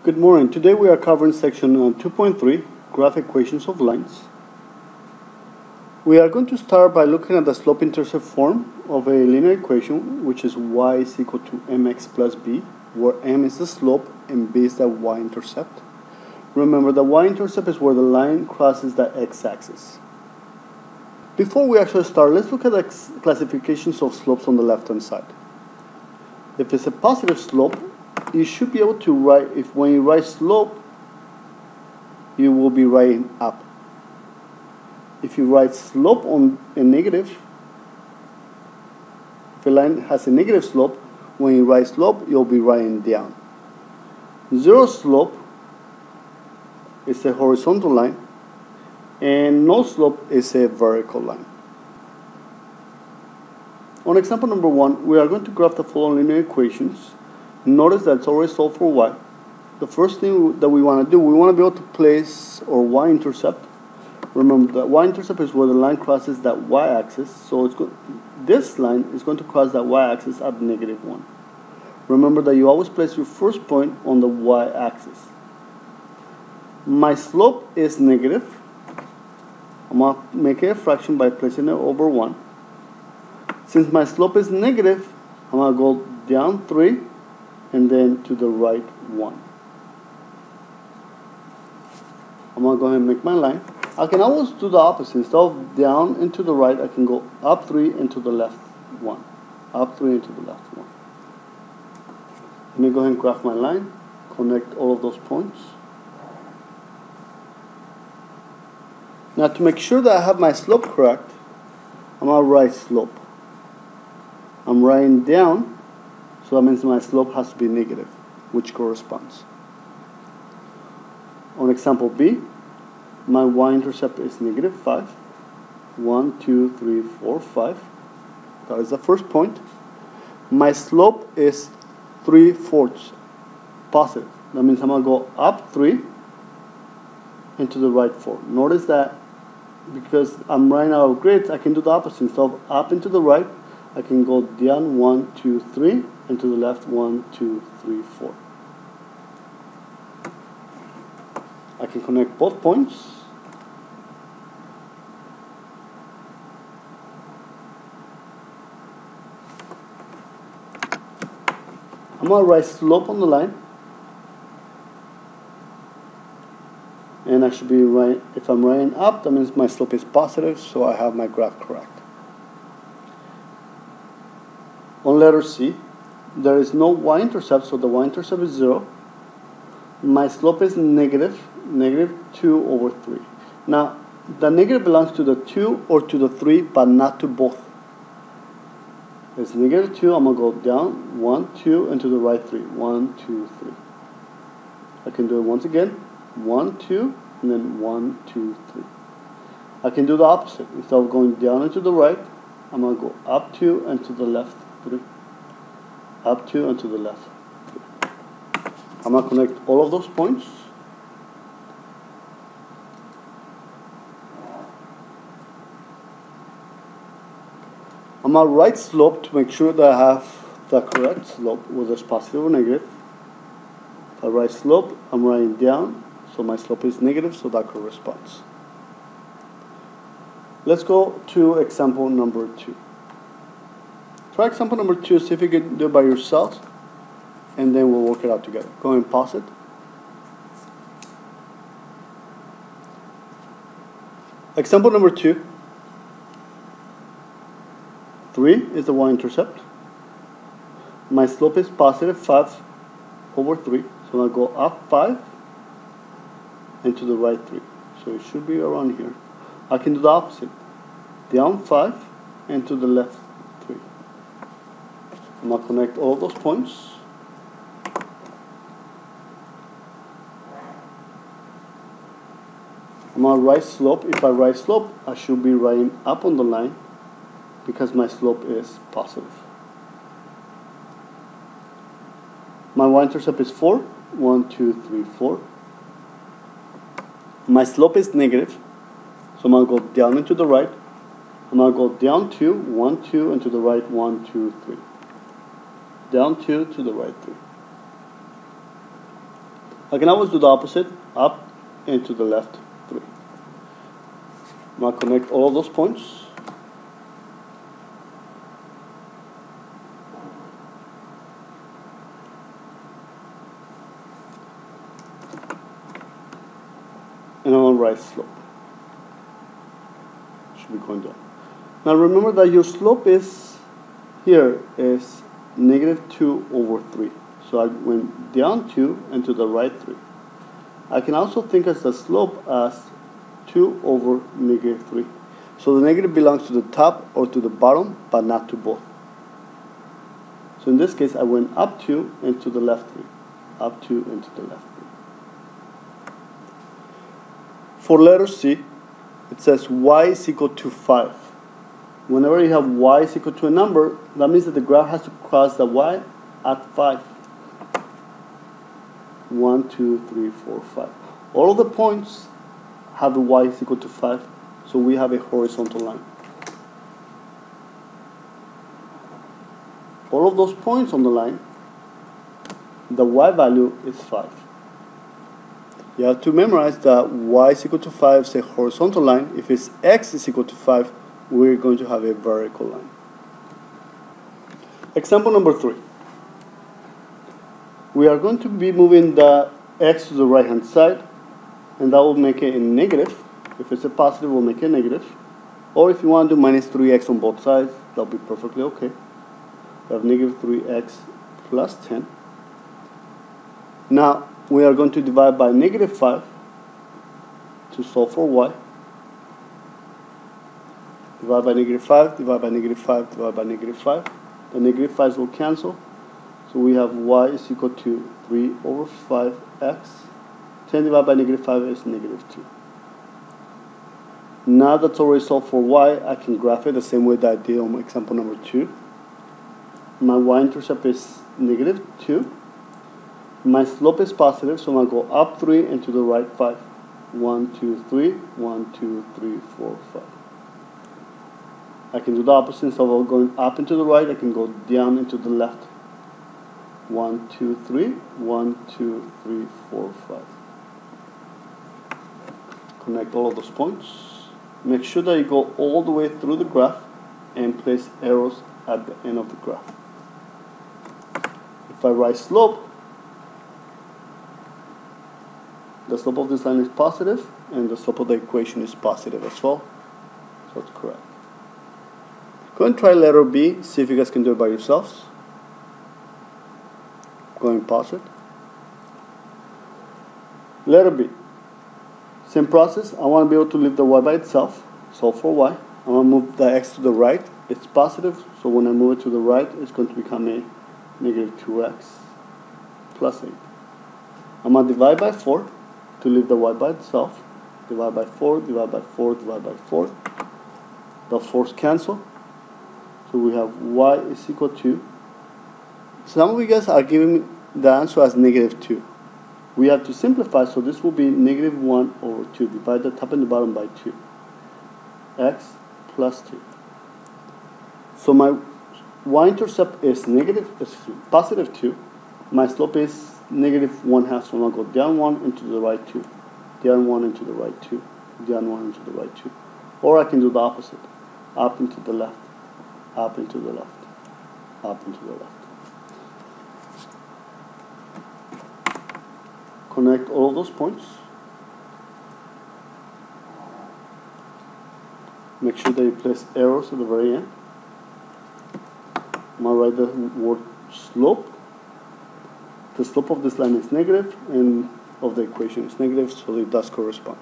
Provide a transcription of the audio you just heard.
Good morning. Today we are covering section 2.3, graph equations of lines. We are going to start by looking at the slope-intercept form of a linear equation, which is y is equal to mx plus b, where m is the slope and b is the y-intercept. Remember, the y-intercept is where the line crosses the x-axis. Before we actually start, let's look at the classifications of slopes on the left-hand side. If it's a positive slope, you should be able to write, when you write slope, you will be writing up. If you write slope on a negative, if a line has a negative slope, when you write slope, you'll be writing down. Zero slope is a horizontal line, and no slope is a vertical line. On example number 1, we are going to graph the following linear equations. Notice that it's already solved for y. The first thing that we want to do, we want to be able to place our y-intercept. Remember, the y-intercept is where the line crosses that y-axis. So this line is going to cross that y-axis at -1. Remember that you always place your first point on the y-axis. My slope is negative. I'm going to make a fraction by placing it over 1. Since my slope is negative, I'm going to go down 3 and then to the right 1. I'm going to go ahead and make my line. I can always do the opposite. Instead of down and to the right, I can go up 3 and to the left 1. Up 3 and to the left 1. Let me go ahead and graph my line, connect all of those points. Now, to make sure that I have my slope correct, I'm going to write slope. I'm writing down, so that means my slope has to be negative, which corresponds. On example B, my y-intercept is -5. 1, 2, 3, 4, 5. That is the first point. My slope is 3/4 positive. That means I'm going to go up 3 and to the right 4. Notice that because I'm running out of grids, I can do the opposite. Instead of up and to the right, I can go down 1, 2, 3, and to the left 1, 2, 3, 4. I can connect both points. I'm going to write slope on the line. And I should be right. If I'm writing up, that means my slope is positive, so I have my graph correct. On letter C, there is no y-intercept, so the y-intercept is 0. My slope is -2/3. Now, the negative belongs to the 2 or to the 3, but not to both. It's -2, I'm going to go down 1, 2, and to the right 3. 1, 2, 3. I can do it once again. 1, 2, and then 1, 2, 3. I can do the opposite. Instead of going down and to the right, I'm going to go up 2 and to the left 3. Up 2 and to the left 3. I'm going to connect all of those points. I'm going to write slope to make sure that I have the correct slope, whether it's positive or negative. If I write slope, I'm writing down, so my slope is negative, so that corresponds. Let's go to example number 2. Try example number 2, see if you can do it by yourself, and then we'll work it out together. Go ahead and pause it. Example number 2. 3 is the y-intercept. My slope is positive 5/3, so I'll go up 5 and to the right 3. So it should be around here. I can do the opposite. Down 5 and to the left 3. I'm going to connect all those points. I'm going to write slope. If I write slope, I should be writing up on the line because my slope is positive. My y-intercept is 4. 1, 2, 3, 4. My slope is negative, so I'm going to go down and to the right. I'm going to go down 2, 1, 2, and to the right 1, 2, 3. Down 2 to the right 3. I can always do the opposite, up and to the left 3. I'm going to connect all of those points. And I'm going to write slope. Should be going down. Now remember that your slope is, here is -2/3. So I went down 2 and to the right 3. I can also think as the slope as 2/-3. So the negative belongs to the top or to the bottom, but not to both. So in this case, I went up 2 and to the left 3. Up 2 and to the left 3. For letter C, it says y is equal to 5. Whenever you have y is equal to a number, that means that the graph has to cross the y at 5. 1, 2, 3, 4, 5. All of the points have the y is equal to 5, so we have a horizontal line. All of those points on the line, the y value is 5. You have to memorize that y is equal to 5 is a horizontal line. If it's x is equal to 5, we're going to have a vertical line. Example number 3. We are going to be moving the x to the right hand side, and that will make it a negative. If it's a positive, we'll make it a negative. Or if you want to do minus 3x on both sides, that'll be perfectly okay. We have negative 3x plus 10. Now we are going to divide by negative 5 to solve for y. Divide by negative 5, divide by negative 5, divide by negative 5. The negative 5s will cancel. So we have y is equal to 3/5x. 10 divided by negative 5 is negative 2. Now that's already solved for y, I can graph it the same way that I did on example number 2. My y-intercept is negative 2. My slope is positive, so I'm going to go up 3 and to the right 5. 1, 2, 3, 1, 2, 3, 4, 5. I can do the opposite. Instead of going up and to the right, I can go down and to the left. 1, 2, 3, 1, 2, 3, 4, 5. Connect all of those points. Make sure that you go all the way through the graph and place arrows at the end of the graph. If I write slope, the slope of this line is positive, and the slope of the equation is positive as well. So it's correct. Go and try letter B, see if you guys can do it by yourselves. Go and pause it. Letter B. Same process. I want to be able to leave the y by itself. Solve for y. I'm going to move the x to the right. It's positive, so when I move it to the right, it's going to become a negative 2x plus 8. I'm going to divide by 4 to leave the y by itself. Divide by 4, divide by 4, divide by 4. The 4's cancel. So we have y is equal to, some of you guys are giving me the answer as negative 2. We have to simplify, so this will be negative 1/2. Divide the top and the bottom by 2. X plus 2. So my y-intercept is positive 2. My slope is negative 1/2, so I'm going to go down 1 and to the right 2. Down 1 and to the right 2. Down 1 and to the right 2. Or I can do the opposite. Up and to the left. Up and to the left. Up and to the left. Connect all those points. Make sure that you place arrows at the very end. I'm going to write the word slope. The slope of this line is negative, and of the equation is negative, so it does correspond.